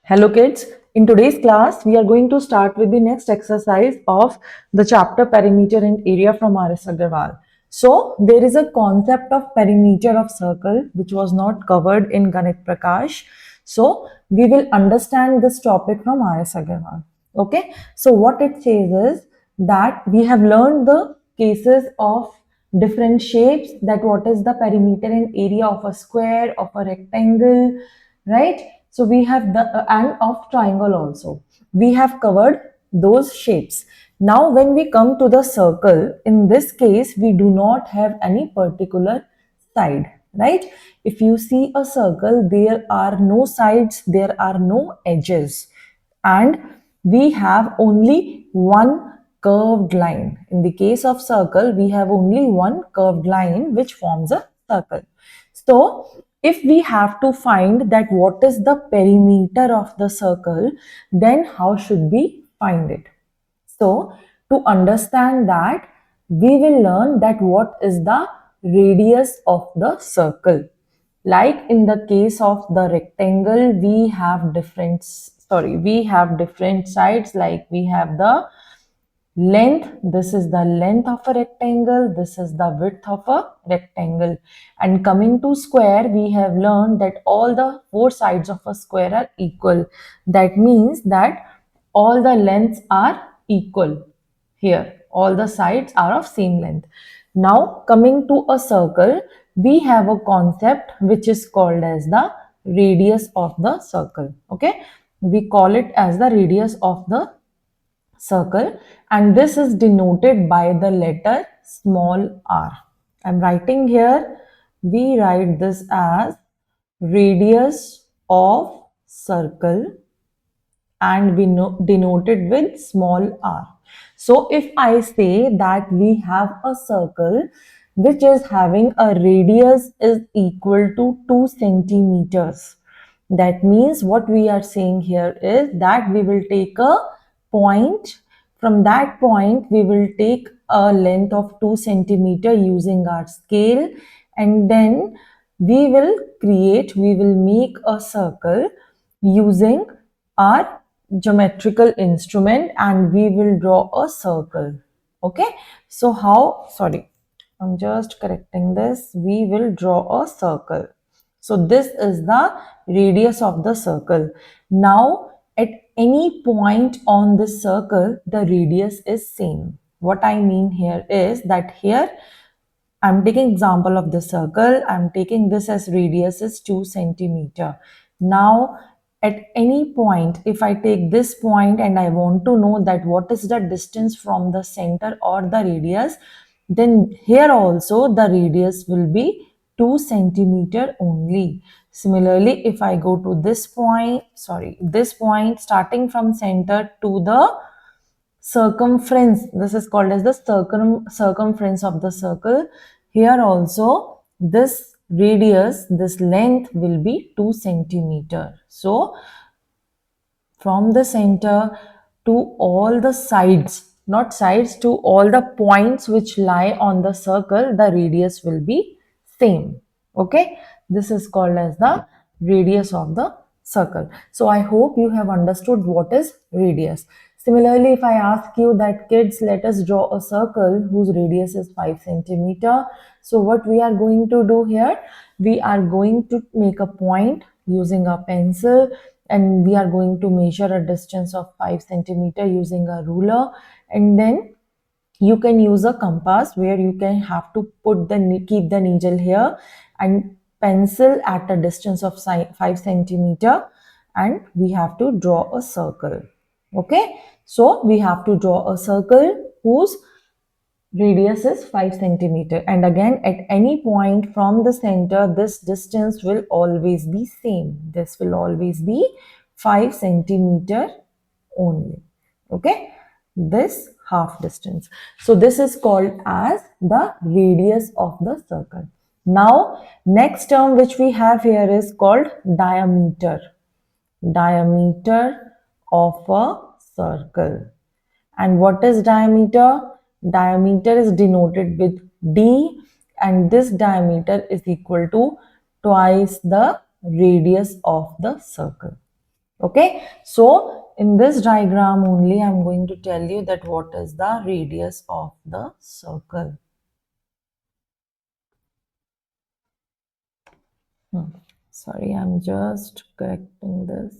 Hello kids, in today's class we are going to start with the next exercise of the chapter Perimeter and Area from R.S. Aggarwal. So there is a concept of perimeter of circle which was not covered in Ganit Prakash. So we will understand this topic from R.S. Aggarwal. Okay, so what it says is that we have learned the cases of different shapes, that what is the perimeter and area of a square, of a rectangle, right? So we have the and of triangle also. We have covered those shapes. Now when we come to the circle, in this case we do not have any particular side, right? If you see a circle, there are no sides, there are no edges, and we have only one curved line. In the case of circle, we have only one curved line which forms a circle. So if we have to find that what is the perimeter of the circle, then how should we find it? So to understand that, we will learn that what is the radius of the circle. Like in the case of the rectangle, we have different sides. Like we have the length, this is the length of a rectangle, this is the width of a rectangle. And coming to square, we have learned that all the four sides of a square are equal. That means that all the lengths are equal here. All the sides are of same length. Now coming to a circle, we have a concept which is called as the radius of the circle. Okay, we call it as the radius of the circle, and this is denoted by the letter small r. I'm writing here, we write this as radius of circle, and we denote it with small r. So if I say that we have a circle which is having a radius is equal to 2 centimeters, that means what we are saying here is that we will take a point. From that point, we will take a length of 2 centimeter using our scale, and then we will make a circle using our geometrical instrument, and we will draw a circle. Okay, so I'm just correcting this. We will draw a circle. So this is the radius of the circle. Now at any point on this circle, the radius is same. What I mean here is that here I'm taking example of the circle. I'm taking this as radius is 2 centimeter. Now at any point, if I take this point and I want to know that what is the distance from the center or the radius, then here also the radius will be 2 centimeter only. Similarly, if I go to this point starting from center to the circumference, this is called as the circumference of the circle. Here also this radius, this length will be 2 centimeter. So from the center to all the sides, not sides, to all the points which lie on the circle, the radius will be same. Okay, this is called as the radius of the circle. So I hope you have understood what is radius. Similarly, if I ask you that kids, let us draw a circle whose radius is 5 centimeter. So what we are going to do here, we are going to make a point using a pencil, and we are going to measure a distance of 5 centimeter using a ruler, and then you can use a compass where you can have to keep the needle here and pencil at a distance of 5 centimeter, and we have to draw a circle. Okay, so we have to draw a circle whose radius is 5 centimeter, and again at any point from the center, this distance will always be same. This will always be 5 centimeter only. Okay, this half distance. So this is called as the radius of the circle. Now next term which we have here is called diameter. Diameter of a circle. And what is diameter? Diameter is denoted with D, and this diameter is equal to twice the radius of the circle. Okay, so in this diagram only I'm going to tell you that what is the radius of the circle. Sorry, I'm just correcting this.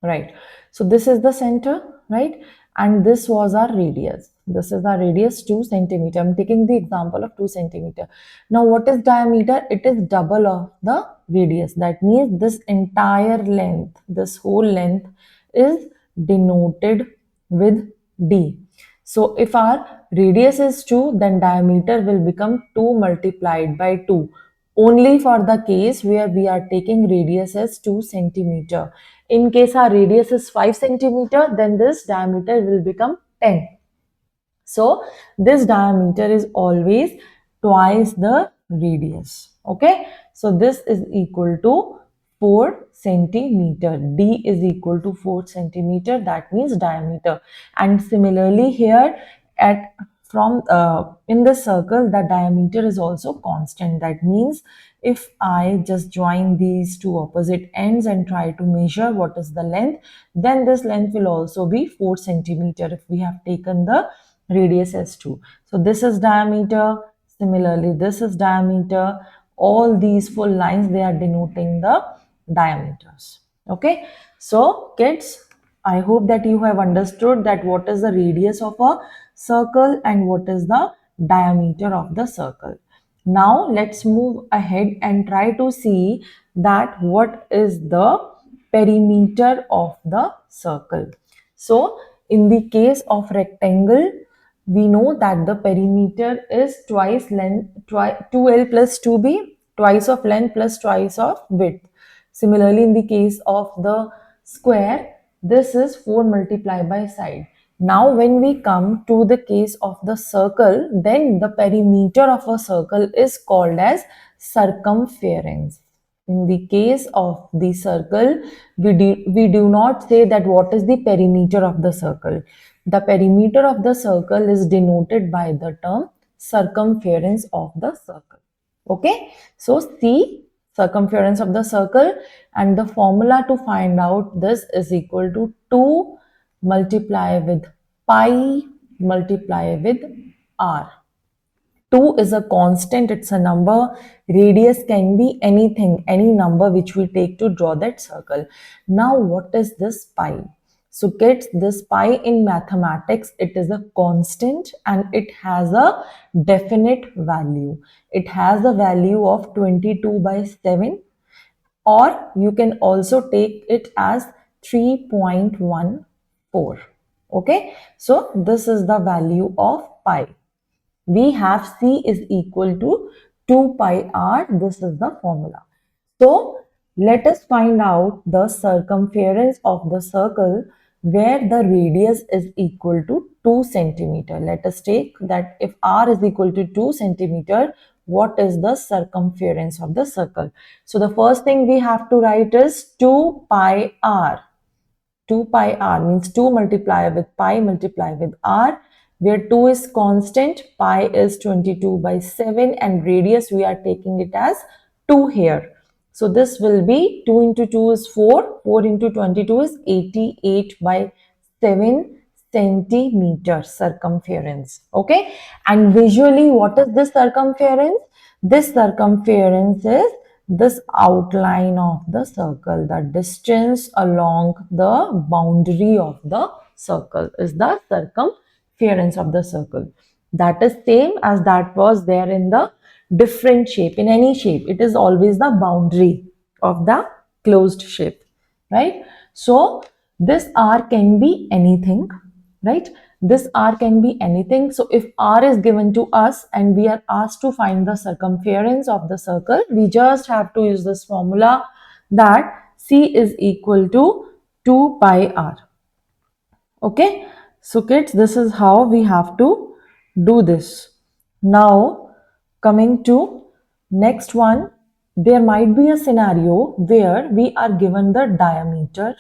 Right, so this is the center, right, and this was our radius. This is our radius 2 centimeter. I'm taking the example of 2 centimeter. Now what is diameter? It is double of the radius. That means this entire length, this whole length is denoted with d. So if our radius is 2, then diameter will become 2 multiplied by 2, only for the case where we are taking radius as 2 centimeter. In case our radius is 5 centimeter, then this diameter will become 10. So this diameter is always twice the radius. Okay. So this is equal to 4 centimeter. D is equal to 4 centimeter. That means diameter. And similarly here at from in the circle, the diameter is also constant. That means if I just join these two opposite ends and try to measure what is the length, then this length will also be 4 centimeter if we have taken the radius as 2. So this is diameter. Similarly, this is diameter. All these full lines, they are denoting the diameters. Okay. So kids, I hope that you have understood that what is the radius of a circle and what is the diameter of the circle. Now let's move ahead and try to see that what is the perimeter of the circle. So in the case of rectangle, we know that the perimeter is twice length, 2L plus 2B, twice of length plus twice of width. Similarly, in the case of the square, this is 4 multiplied by side. Now, when we come to the case of the circle, then the perimeter of a circle is called as circumference. In the case of the circle, we do not say that what is the perimeter of the circle. The perimeter of the circle is denoted by the term circumference of the circle. Okay, so C, circumference of the circle, and the formula to find out this is equal to 2 multiply with pi multiply with r. 2 is a constant, it's a number. Radius can be anything, any number which we take to draw that circle. Now, what is this pi? So, kids, this pi in mathematics, it is a constant and it has a definite value. It has a value of 22 by 7, or you can also take it as 3.14. Okay, so this is the value of pi. We have C is equal to 2 pi r. This is the formula. So let us find out the circumference of the circle where the radius is equal to 2 centimeter. Let us take that if r is equal to 2 centimeter, what is the circumference of the circle? So the first thing we have to write is 2 pi r. 2 pi r means 2 multiply with pi multiply with r, where 2 is constant, pi is 22 by 7, and radius we are taking it as 2 here. So this will be 2 into 2 is 4, 4 into 22 is 88 by 7 centimeter circumference. Okay, and visually what is this circumference? This circumference is this outline of the circle. The distance along the boundary of the circle is the circumference of the circle. That is same as that was there in the different shape. In any shape, it is always the boundary of the closed shape, right? So this r can be anything, right? This r can be anything. So if r is given to us and we are asked to find the circumference of the circle, we just have to use this formula that C is equal to 2 pi r. Okay, so kids, this is how we have to do this. Now, coming to next one, there might be a scenario where we are given the diameter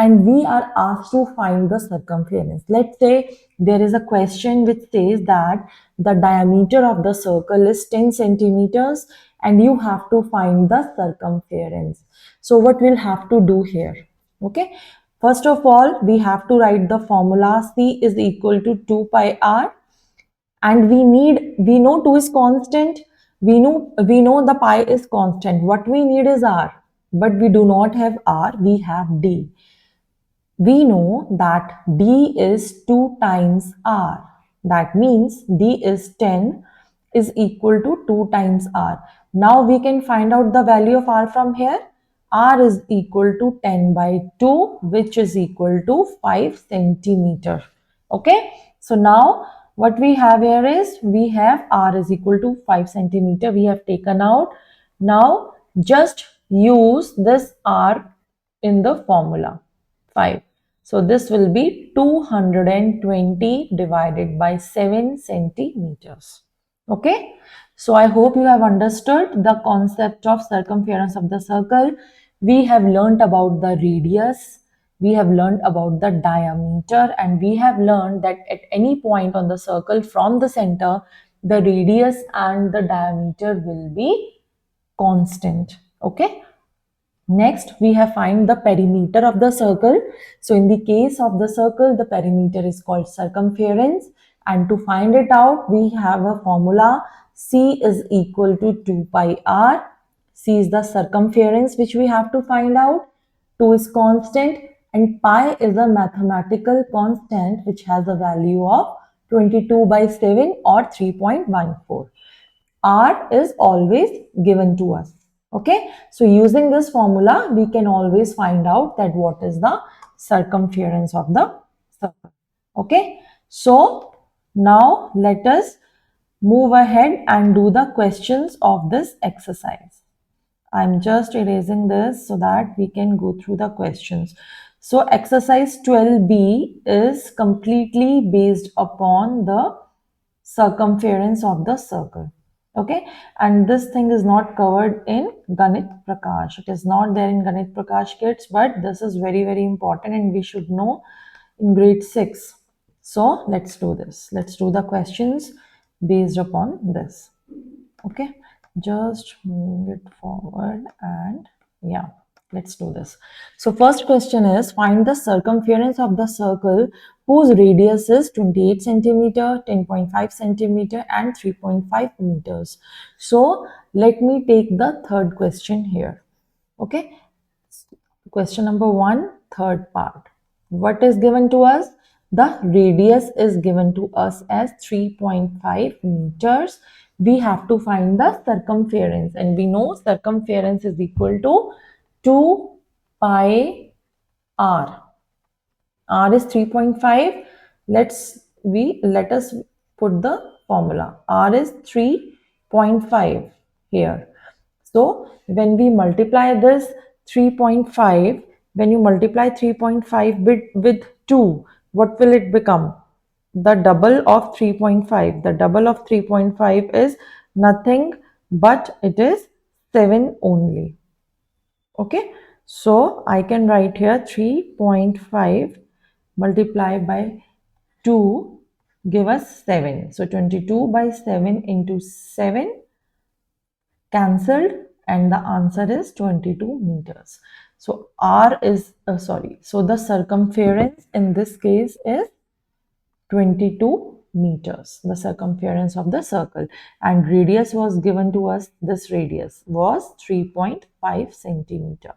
and we are asked to find the circumference. Let's say there is a question which says that the diameter of the circle is 10 centimeters and you have to find the circumference. So what we'll have to do here? Okay, first of all, we have to write the formula. C is equal to 2 pi r, and we know 2 is constant, we know the pi is constant. What we need is r, but we do not have r, we have d. We know that d is 2 times r. That means d is 10 is equal to 2 times r. Now we can find out the value of r from here. R is equal to 10 by 2, which is equal to 5 centimeter. Okay. So now what we have here is we have r is equal to 5 centimeter. We have taken out. Now just use this r in the formula 5. So this will be 220 divided by 7 centimeters. Okay. So I hope you have understood the concept of circumference of the circle. We have learned about the radius, we have learned about the diameter, and we have learned that at any point on the circle from the center, the radius and the diameter will be constant. Okay. Next, we have find the perimeter of the circle. So in the case of the circle, the perimeter is called circumference. And to find it out, we have a formula. C is equal to 2 pi r. C is the circumference which we have to find out. 2 is constant and pi is a mathematical constant which has a value of 22 by 7 or 3.14. R is always given to us. Okay, so using this formula, we can always find out that what is the circumference of the circle. Okay, so now let us move ahead and do the questions of this exercise. I'm just erasing this so that we can go through the questions. So exercise 12B is completely based upon the circumference of the circle. Okay, and this thing is not covered in Ganit Prakash. It is not there in Ganit Prakash kids, but this is very, very important and we should know in grade 6. So let's do this. Let's do the questions based upon this. Okay, just move it forward and yeah, let's do this. So first question is, find the circumference of the circle whose radius is 28 centimeter, 10.5 centimeter and 3.5 meters. So let me take the third question here. Okay, question number 1, third part. What is given to us? The radius is given to us as 3.5 meters. We have to find the circumference, and we know circumference is equal to 2 pi r. R is 3.5. Let us put the formula. R is 3.5 here. So when we multiply this 3.5, when you multiply 3.5 with 2, what will it become? The double of 3.5. The double of 3.5 is nothing but it is 7 only. Okay, so I can write here 3.5 multiplied by 2 give us 7. So 22 by 7 into 7 cancelled and the answer is 22 meters. So R is, so the circumference in this case is 22 meters, the circumference of the circle, and radius was given to us, this radius was 3.5 centimeter.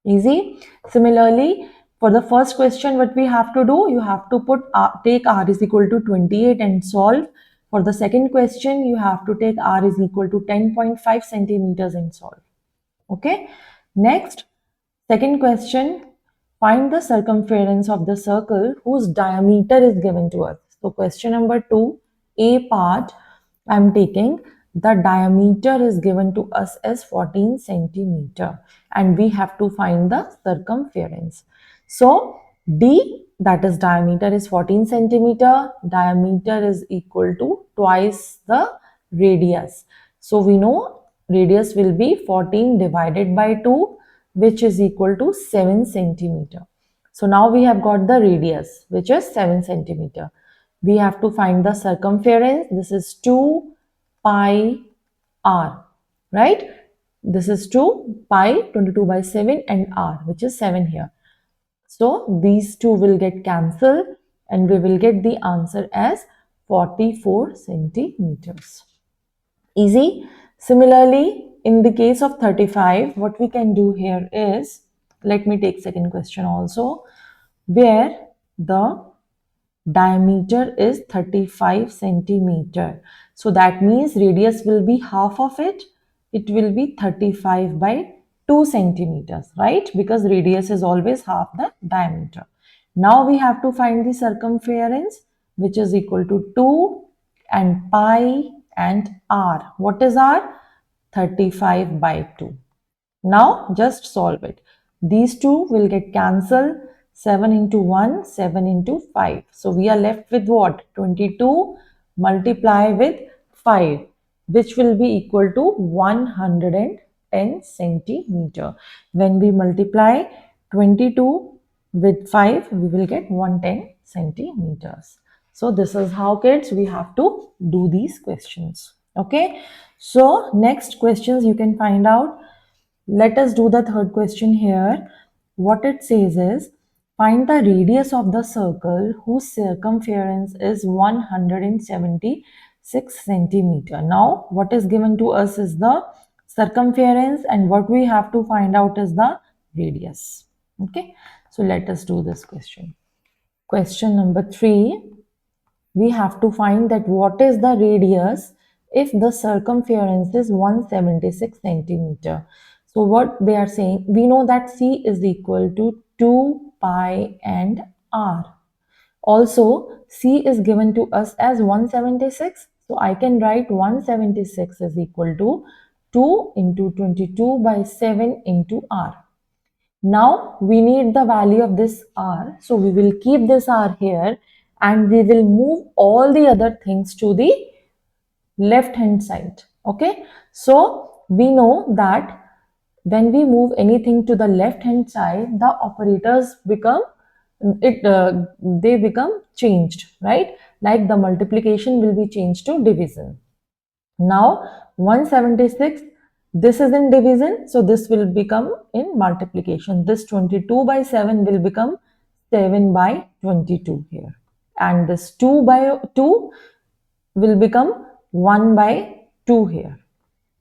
Easy. Similarly, for the first question, what we have to do, you have to put take r is equal to 28 and solve. For the second question, you have to take r is equal to 10.5 centimeters and solve. Okay. Next, second question, find the circumference of the circle whose diameter is given to us. So question number 2, A part, I am taking the diameter is given to us as 14 centimeter and we have to find the circumference. So D, that is diameter, is 14 centimeter. Diameter is equal to twice the radius. So we know radius will be 14 divided by 2, which is equal to 7 centimeter. So now we have got the radius, which is 7 centimeter. We have to find the circumference. This is 2 pi r, right? This is 2 pi 22 by 7 and r, which is 7 here. So these two will get cancelled and we will get the answer as 44 centimeters. Easy. Similarly, in the case of 35, what we can do here is, let me take second question also, where the diameter is 35 centimeter. So that means radius will be half of it. It will be 35 by 2 centimeters, right? Because radius is always half the diameter. Now we have to find the circumference, which is equal to 2 and pi and r. What is r? 35 by 2. Now just solve it. These two will get cancelled. 7 into 1, 7 into 5. So we are left with what? 22 multiply with 5, which will be equal to 110 centimeter. When we multiply 22 with 5, we will get 110 centimeters. So this is how, kids, we have to do these questions. Okay. So next questions you can find out. Let us do the third question here. What it says is, find the radius of the circle whose circumference is 176 centimeter. Now, what is given to us is the circumference and what we have to find out is the radius. Okay, so let us do this question. Question number 3, we have to find that what is the radius if the circumference is 176 centimeter. So what they are saying, we know that C is equal to 2 pi and R. Also, C is given to us as 176. So I can write 176 is equal to 2 into 22 by 7 into R. Now we need the value of this r. So we will keep this r here and we will move all the other things to the left hand side. Okay. So we know that when we move anything to the left hand side, the operators become they become changed, right? Like the multiplication will be changed to division. Now 176, this is in division, so this will become in multiplication. This 22 by 7 will become 7 by 22 here. And this 2 by 2 will become 1 by 2 here,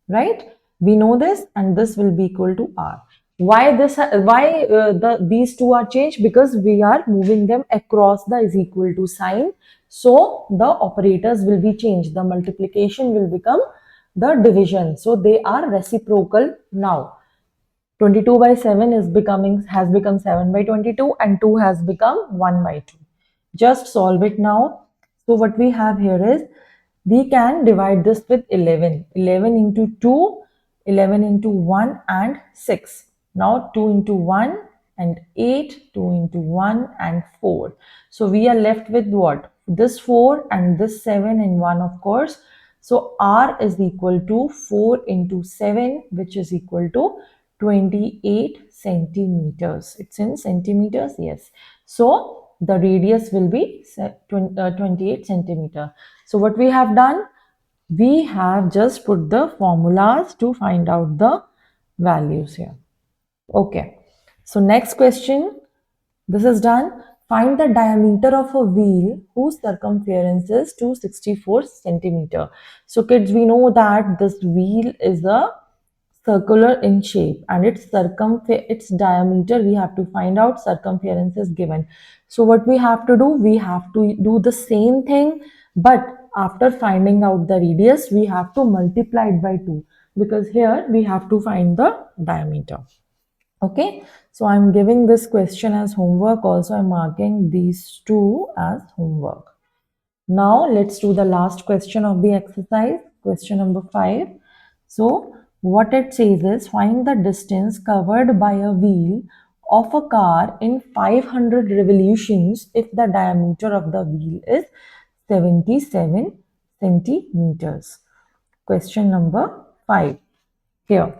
right? We know this and this will be equal to r. Why these two are changed? Because we are moving them across the is equal to sign. So the operators will be changed. The multiplication will become the division. So they are reciprocal now. 22 by 7 has become 7 by 22 and 2 has become 1 by 2. Just solve it now. So what we have here is, we can divide this with 11. 11 into 2, 11 into 1 and 6. Now 2 into 1 and 8, 2 into 1 and 4. So we are left with what? This 4 and this 7 and 1, of course. So R is equal to 4 into 7, which is equal to 28 centimeters. It's in centimeters, yes. So the radius will be 28 centimeter. So what we have done, we have just put the formulas to find out the values here. Okay. So next question, this is done. Find the diameter of a wheel whose circumference is 264 centimeter. So kids, we know that this wheel is a circular in shape and its diameter we have to find out, circumference is given. So what we have to do, we have to do the same thing, but after finding out the radius we have to multiply it by 2, because here we have to find the diameter. Okay, so I'm giving this question as homework. Also, I'm marking these two as homework. Now, let's do the last question of the exercise, question number 5. So, what it says is, find the distance covered by a wheel of a car in 500 revolutions if the diameter of the wheel is 77 centimeters. Question number 5. Here.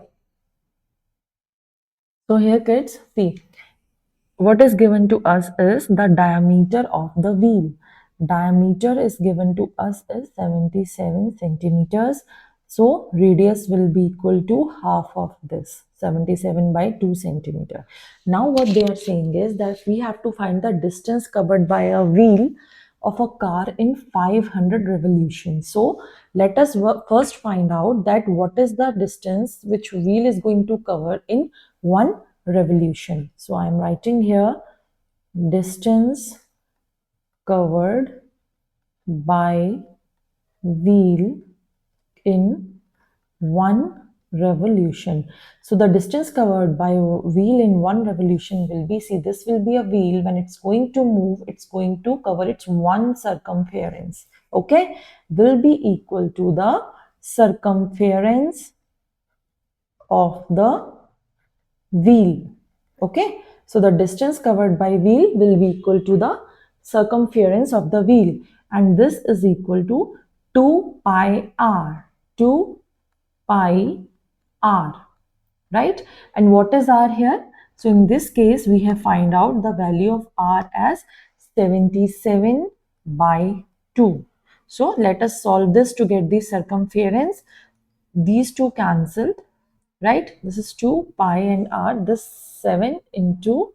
So here, kids, see, what is given to us is the diameter of the wheel. Diameter is given to us is 77 centimeters. So radius will be equal to half of this, 77 by 2 centimeter. Now what they are saying is that we have to find the distance covered by a wheel of a car in 500 revolutions. So let us first find out that what is the distance which wheel is going to cover in one revolution. So I am writing here distance covered by wheel in one revolution. So the distance covered by wheel in one revolution will be, see, this will be a wheel. When it's going to move, it's going to cover its one circumference, okay, will be equal to the circumference of the wheel. Okay, so the distance covered by wheel will be equal to the circumference of the wheel, and this is equal to 2 pi r. 2 pi r, right? And what is r here? So in this case, we have find out the value of r as 77 by 2. So let us solve this to get the circumference. These two cancelled, right? This is 2 pi and r. This 7 into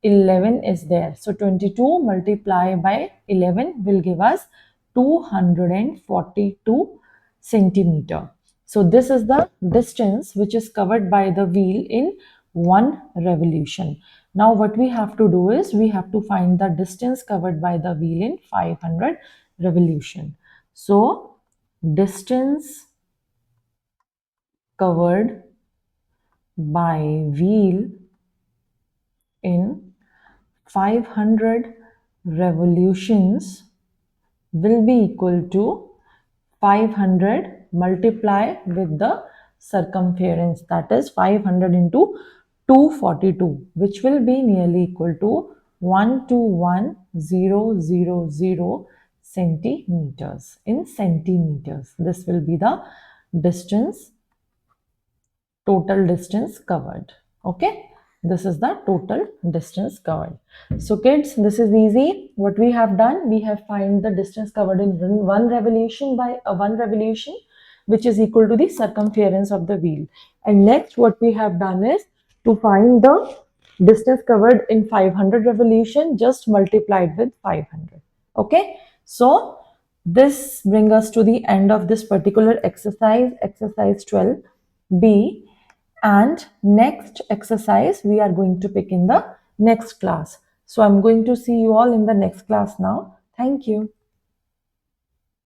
11 is there. So 22 multiplied by 11 will give us 242 centimeter. So this is the distance which is covered by the wheel in one revolution. Now what we have to do is we have to find the distance covered by the wheel in 500 revolution. So distance covered by wheel in 500 revolutions will be equal to 500 multiply with the circumference, that is 500 into 242, which will be nearly equal to 121,000 centimeters in centimeters. This will be the distance, total distance covered. Okay, this is the total distance covered. So kids, this is easy. What we have done, we have find the distance covered in one revolution by one revolution, which is equal to the circumference of the wheel. And next what we have done is to find the distance covered in 500 revolution, just multiplied with 500. Okay, so this brings us to the end of this particular exercise, exercise 12b. And next exercise we are going to pick in the next class. So I'm going to see you all in the next class now. Thank you.